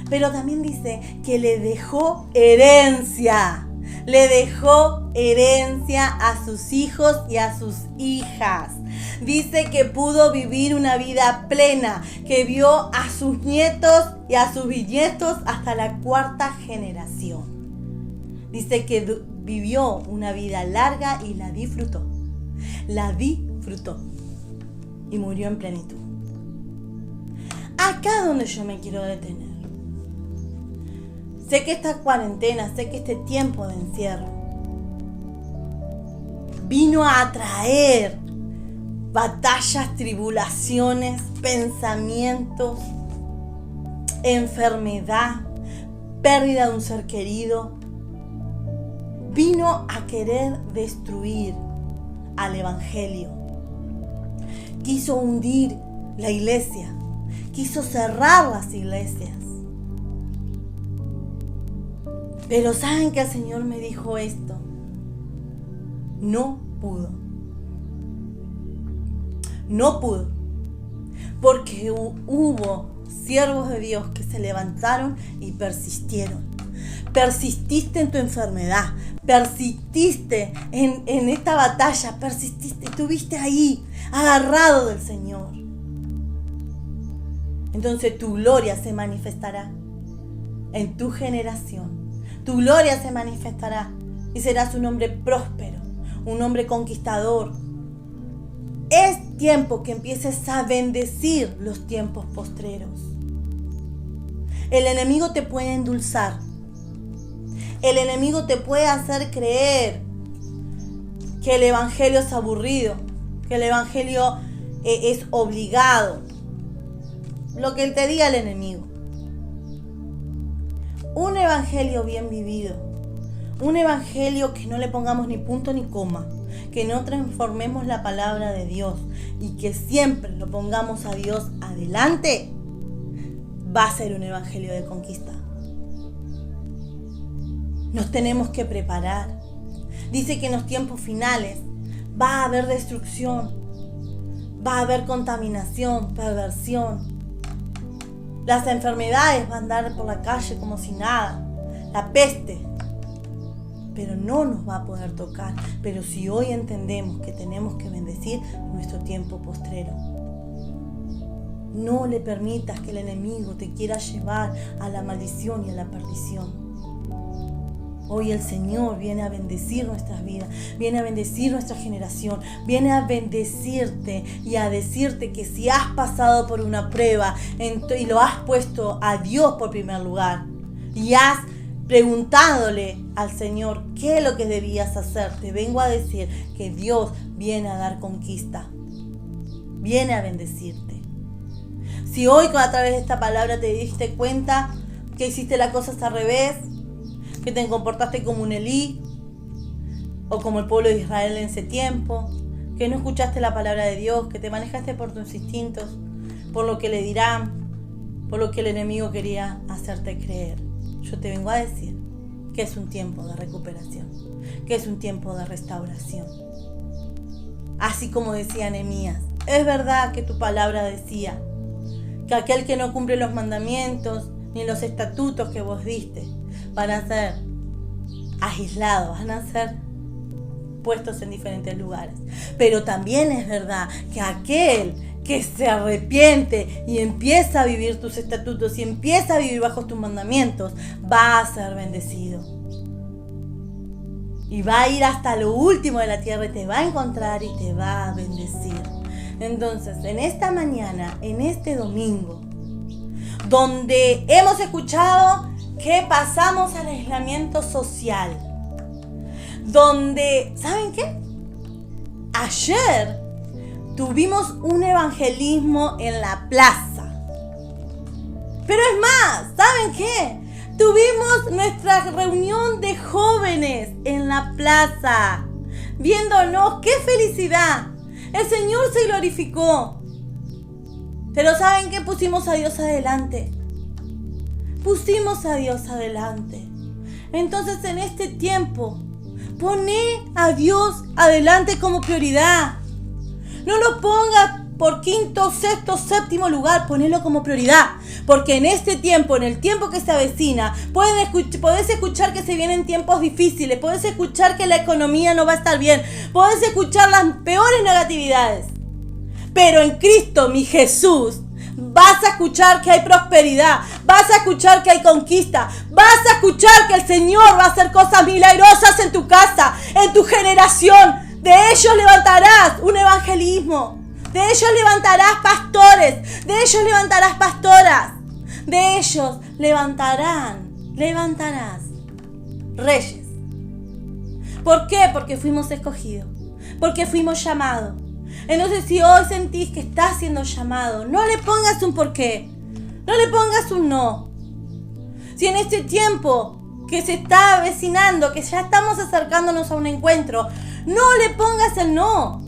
Pero también dice que le dejó herencia. Le dejó herencia a sus hijos y a sus hijas. Dice que pudo vivir una vida plena, que vio a sus nietos y a sus bisnietos hasta la 4ª generación. Dice que vivió una vida larga y la disfrutó. La disfrutó. Y murió en plenitud. Acá es donde yo me quiero detener. Sé que esta cuarentena, sé que este tiempo de encierro vino a traer batallas, tribulaciones, pensamientos, enfermedad, pérdida de un ser querido. Vino a querer destruir al evangelio. Quiso hundir la iglesia. Quiso cerrar las iglesias. Pero ¿saben que el Señor me dijo esto? No pudo. No pudo. Porque hubo siervos de Dios que se levantaron y persistieron. Persististe en tu enfermedad. Persististe en esta batalla. Persististe. Estuviste ahí, agarrado del Señor. Entonces tu gloria se manifestará en tu generación. Tu gloria se manifestará y serás un hombre próspero, un hombre conquistador. Es tiempo que empieces a bendecir los tiempos postreros. El enemigo te puede endulzar. El enemigo te puede hacer creer que el evangelio es aburrido, que el evangelio es obligado. Lo que él te diga el enemigo. Un evangelio bien vivido. Un evangelio que no le pongamos ni punto ni coma. Que no transformemos la palabra de Dios. Y que siempre lo pongamos a Dios adelante. Va a ser un evangelio de conquista. Nos tenemos que preparar. Dice que en los tiempos finales va a haber destrucción. Va a haber contaminación, perversión. Las enfermedades van a andar por la calle como si nada. La peste. Pero no nos va a poder tocar. Pero si hoy entendemos que tenemos que bendecir nuestro tiempo postrero. No le permitas que el enemigo te quiera llevar a la maldición y a la perdición. Hoy el Señor viene a bendecir nuestras vidas, viene a bendecir nuestra generación, viene a bendecirte y a decirte que si has pasado por una prueba y lo has puesto a Dios por primer lugar y has preguntándole al Señor qué es lo que debías hacer, te vengo a decir que Dios viene a dar conquista, viene a bendecirte. Si hoy a través de esta palabra te diste cuenta que hiciste las cosas al revés, que te comportaste como un Elí o como el pueblo de Israel en ese tiempo, que no escuchaste la palabra de Dios, que te manejaste por tus instintos, por lo que le dirán, por lo que el enemigo quería hacerte creer. Yo te vengo a decir que es un tiempo de recuperación, que es un tiempo de restauración. Así como decía Nehemías, es verdad que tu palabra decía que aquel que no cumple los mandamientos ni los estatutos que vos diste van a ser aislados, van a ser puestos en diferentes lugares. Pero también es verdad que aquel que se arrepiente y empieza a vivir tus estatutos y empieza a vivir bajo tus mandamientos, va a ser bendecido. Y va a ir hasta lo último de la tierra y te va a encontrar y te va a bendecir. Entonces, en esta mañana, en este domingo, donde hemos escuchado que pasamos al aislamiento social, donde, ¿saben qué? Ayer tuvimos un evangelismo en la plaza. Pero es más, ¿saben qué? Tuvimos nuestra reunión de jóvenes en la plaza, viéndonos. ¡Qué felicidad! El Señor se glorificó. Pero ¿saben qué? Pusimos a Dios adelante. Pusimos a Dios adelante. Entonces en este tiempo, poné a Dios adelante como prioridad. No lo pongas por quinto, sexto, séptimo lugar, ponelo como prioridad. Porque en este tiempo, en el tiempo que se avecina, podés escuchar que se vienen tiempos difíciles, podés escuchar que la economía no va a estar bien, podés escuchar las peores negatividades. Pero en Cristo, mi Jesús, vas a escuchar que hay prosperidad, vas a escuchar que hay conquista, vas a escuchar que el Señor va a hacer cosas milagrosas en tu casa, en tu generación. De ellos levantarás un evangelismo, de ellos levantarás pastores, de ellos levantarás pastoras, de ellos levantarás reyes. ¿Por qué? Porque fuimos escogidos, porque fuimos llamados. Entonces, si hoy sentís que estás siendo llamado, no le pongas un porqué, no le pongas un no. Si en este tiempo que se está avecinando, que ya estamos acercándonos a un encuentro, no le pongas el no.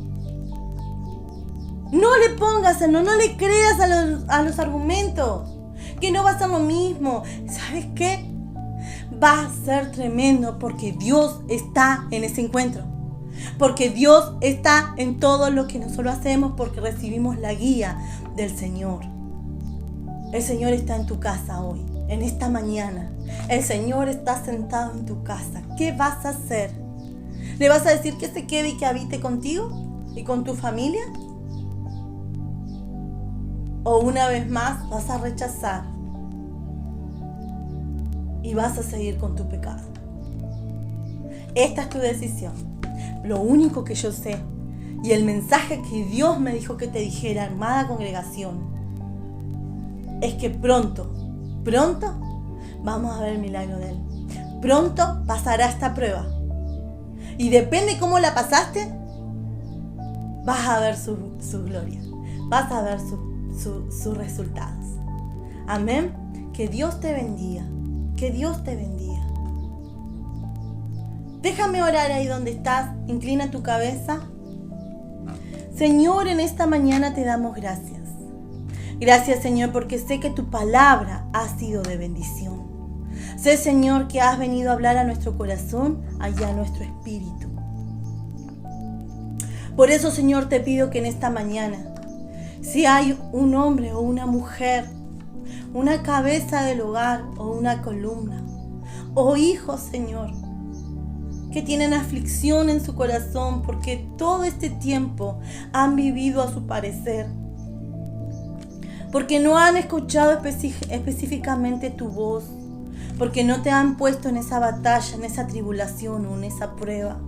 No le pongas el no, no le creas a los argumentos, que no va a ser lo mismo. ¿Sabes qué? Va a ser tremendo porque Dios está en ese encuentro. Porque Dios está en todo lo que nosotros hacemos, porque recibimos la guía del Señor. El Señor está en tu casa hoy, en esta mañana. El Señor está sentado en tu casa. ¿Qué vas a hacer? ¿Le vas a decir que se quede y que habite contigo y con tu familia? ¿O una vez más vas a rechazar y vas a seguir con tu pecado. Esta es tu decisión. Lo único que yo sé y el mensaje que Dios me dijo que te dijera, amada congregación, es que pronto vamos a ver el milagro de Él. Pronto pasará esta prueba. Y depende cómo la pasaste, vas a ver su gloria. Vas a ver sus resultados. Amén. Que Dios te bendiga. Que Dios te bendiga. Déjame orar ahí donde estás. Inclina tu cabeza. Señor, en esta mañana te damos gracias. Gracias, Señor, porque sé que tu palabra ha sido de bendición. Sé, Señor, que has venido a hablar a nuestro corazón, allá a nuestro espíritu. Por eso, Señor, te pido que en esta mañana, si hay un hombre o una mujer, una cabeza del hogar o una columna, o hijos, Señor, que tienen aflicción en su corazón porque todo este tiempo han vivido a su parecer, porque no han escuchado específicamente tu voz, porque no te han puesto en esa batalla, en esa tribulación o en esa prueba.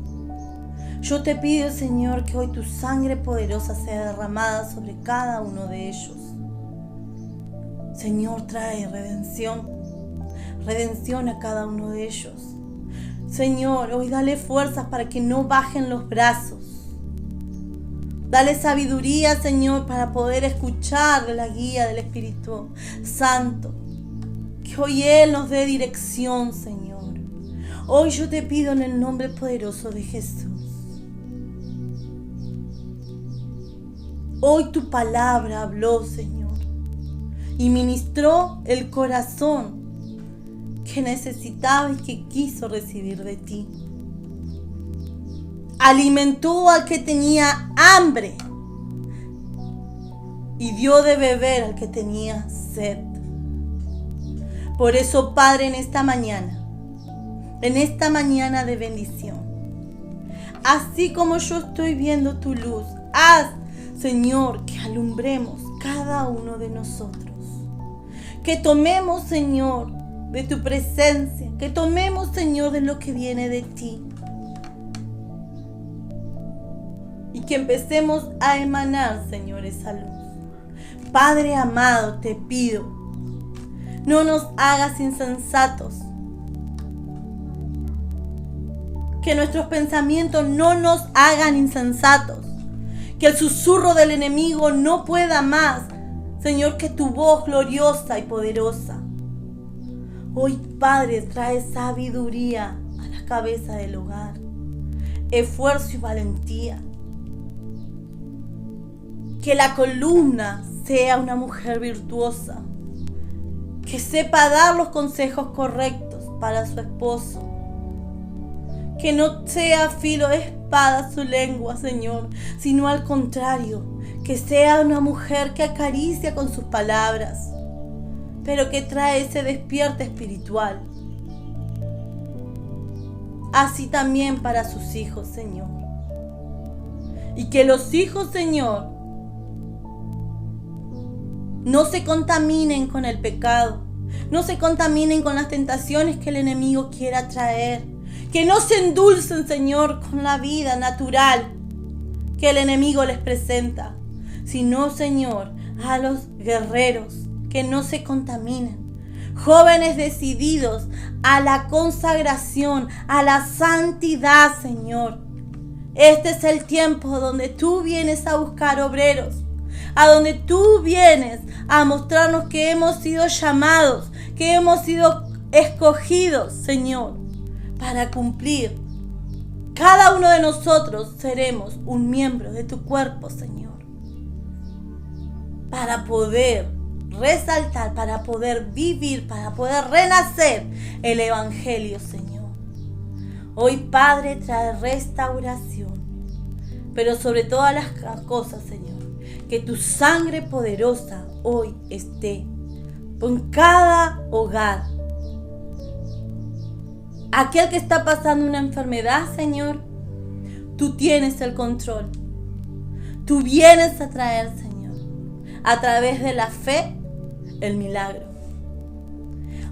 Yo te pido, Señor, que hoy tu sangre poderosa sea derramada sobre cada uno de ellos. Señor, trae redención a cada uno de ellos. Señor, hoy dale fuerzas para que no bajen los brazos. Dale sabiduría, Señor, para poder escuchar la guía del Espíritu Santo. Que hoy Él nos dé dirección, Señor. Hoy yo te pido en el nombre poderoso de Jesús. Hoy tu palabra habló, Señor, y ministró el corazón que necesitaba y que quiso recibir de ti. Alimentó al que tenía hambre y dio de beber al que tenía sed. Por eso, Padre, en esta mañana de bendición, así como yo estoy viendo tu luz, haz, Señor, que alumbremos cada uno de nosotros. Que tomemos, Señor, de tu presencia. Que tomemos, Señor, de lo que viene de ti. Y que empecemos a emanar, Señor, esa luz. Padre amado, te pido, no nos hagas insensatos. Que nuestros pensamientos no nos hagan insensatos. Que el susurro del enemigo no pueda más, Señor, que tu voz gloriosa y poderosa. Hoy, Padre, trae sabiduría a la cabeza del hogar, esfuerzo y valentía. Que la columna sea una mujer virtuosa, que sepa dar los consejos correctos para su esposo. Que no sea filo de espada su lengua, Señor, sino al contrario, que sea una mujer que acaricia con sus palabras, pero que trae ese despierte espiritual. Así también para sus hijos, Señor. Y que los hijos, Señor, no se contaminen con el pecado, no se contaminen con las tentaciones que el enemigo quiera traer. Que no se endulcen, Señor, con la vida natural que el enemigo les presenta, sino, Señor, a los guerreros que no se contaminen. Jóvenes decididos a la consagración, a la santidad, Señor. Este es el tiempo donde tú vienes a buscar obreros, a donde tú vienes a mostrarnos que hemos sido llamados, que hemos sido escogidos, Señor, para cumplir. Cada uno de nosotros seremos un miembro de tu cuerpo, Señor, para poder resaltar, para poder vivir, para poder renacer el Evangelio, Señor. Hoy, Padre, trae restauración, pero sobre todas las cosas, Señor, que tu sangre poderosa hoy esté con cada hogar. Aquel que está pasando una enfermedad, Señor, tú tienes el control. Tú vienes a traer, Señor, a través de la fe, el milagro.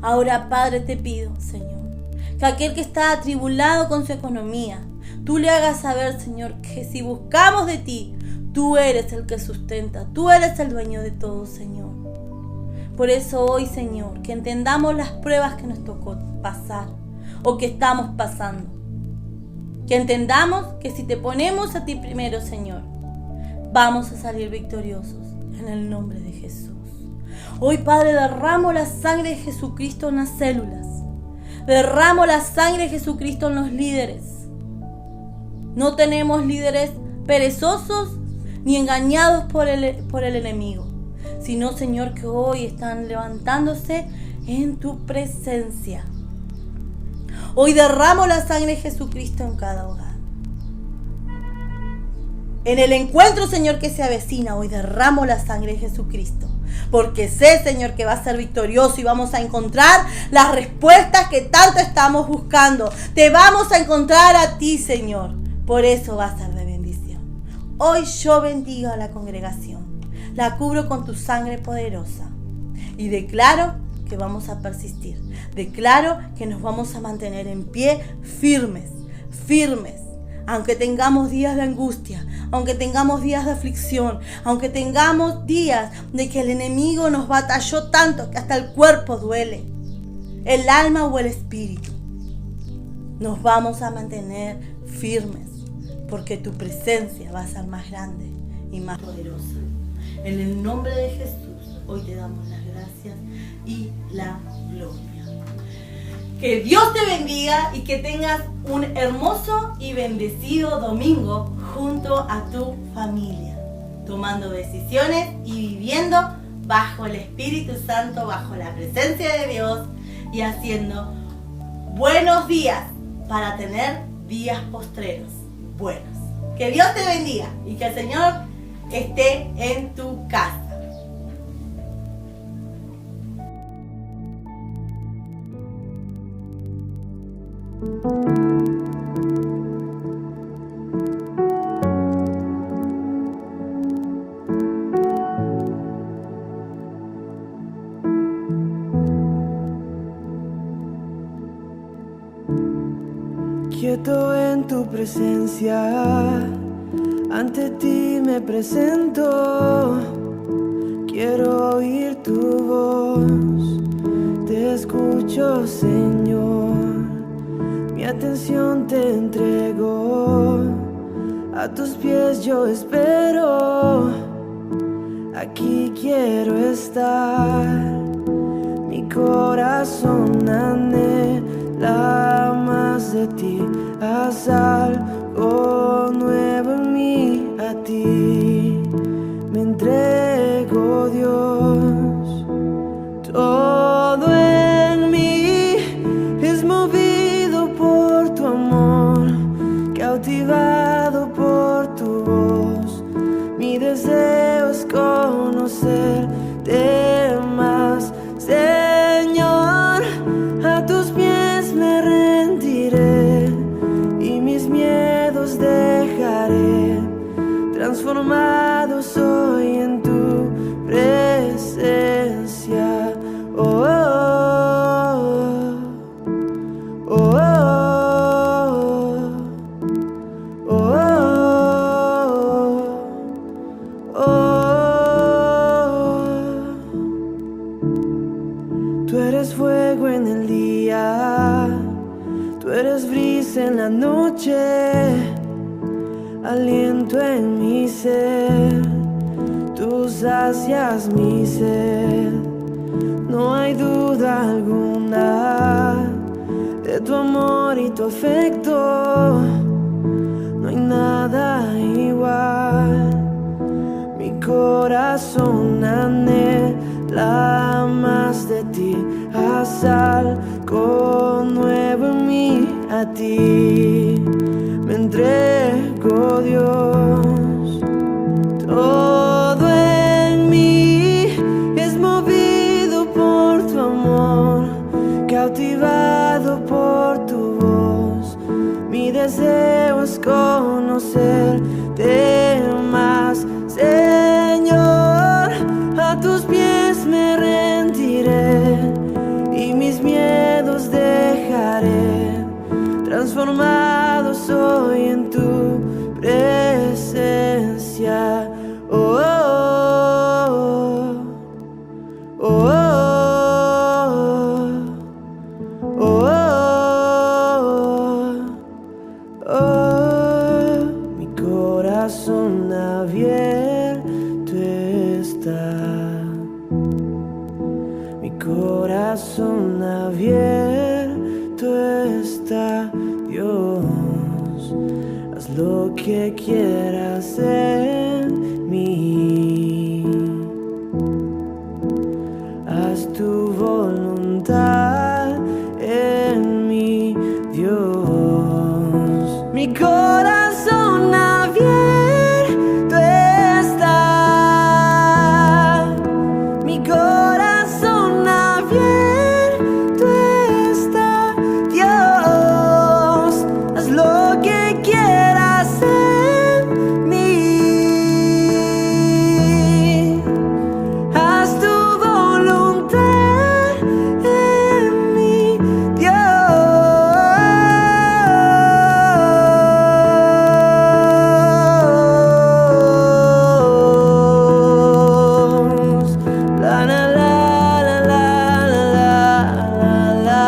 Ahora, Padre, te pido, Señor, que aquel que está atribulado con su economía, tú le hagas saber, Señor, que si buscamos de ti, tú eres el que sustenta, tú eres el dueño de todo, Señor. Por eso hoy, Señor, que entendamos las pruebas que nos tocó pasar o que estamos pasando. Que entendamos que si te ponemos a ti primero, Señor, vamos a salir victoriosos en el nombre de Jesús. Hoy, Padre, derramo la sangre de Jesucristo en las células. Derramo la sangre de Jesucristo en los líderes. No tenemos líderes perezosos ni engañados por el enemigo, sino, Señor, que hoy están levantándose en tu presencia. Hoy derramo la sangre de Jesucristo en cada hogar. En el encuentro, Señor, que se avecina, hoy derramo la sangre de Jesucristo. Porque sé, Señor, que va a ser victorioso y vamos a encontrar las respuestas que tanto estamos buscando. Te vamos a encontrar a ti, Señor. Por eso va a ser de bendición. Hoy yo bendigo a la congregación. La cubro con tu sangre poderosa. Y declaro que vamos a persistir. Declaro que nos vamos a mantener en pie firmes. Aunque tengamos días de angustia, aunque tengamos días de aflicción, aunque tengamos días de que el enemigo nos batalló tanto que hasta el cuerpo duele, el alma o el espíritu, nos vamos a mantener firmes, porque tu presencia va a ser más grande y más poderosa. En el nombre de Jesús, hoy te damos las gracias y la gloria. Que Dios te bendiga y que tengas un hermoso y bendecido domingo junto a tu familia, tomando decisiones y viviendo bajo el Espíritu Santo, bajo la presencia de Dios y haciendo buenos días para tener días postreros buenos. Que Dios te bendiga y que el Señor esté en tu casa. Quieto en tu presencia, ante ti me presento. Quiero oír tu voz, te escucho, Señor. Mi atención te entrego, a tus pies yo espero. Aquí quiero estar, mi corazón anhela más de ti. Haz algo nuevo en mí, a ti me entrego, Dios. Todo en mí es movido por tu amor, cautivado por tu voz. Mi deseo es conocerte más, Señor. A tus pies me rendiré y mis miedos dejaré. Transformado soy en tu presencia. Oh, oh, oh, oh, oh, oh. Tú eres fuego en el día, tú eres brisa en la noche, aliento en mi ser, tú sacias mi sed. No hay duda alguna de tu amor y tu afecto, no hay nada igual. Mi corazón anhela más de ti, haz algo nuevo en mí, a ti me entrego, Dios. Todo en mí es movido por tu amor, cautivado por tu voz. Mi deseo es conocerte más, Señor. A tus pies me rendiré y mis transformado soy en tu presencia. Oh, oh, oh, oh, oh, oh. Mi corazón abierto está. Mi corazón abierto está, Dios. Haz lo que quieras en mí. Haz tu voluntad en mí, Dios. Mi corazón abierto está. Mi corazón abierto está, Dios. Haz lo que quieras en mí. Haz tu voluntad en mí, Dios. La la la la la la la la.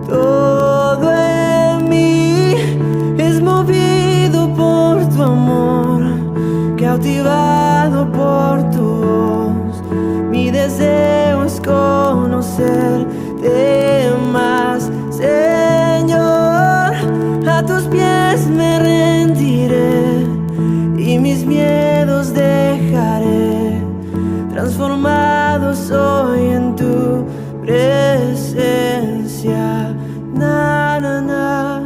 Todo en mí es movido por tu amor, cautivado por tu voz. Mi deseo es conocerte más, Señor. A tus pies me rendiré y mis miedos dejaré. Transformado soy en tu presencia. Na na na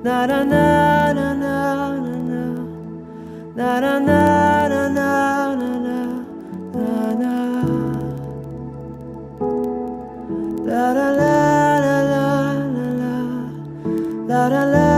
na na na na na na na na. Na na na na na na na na. La la la la la la la la la.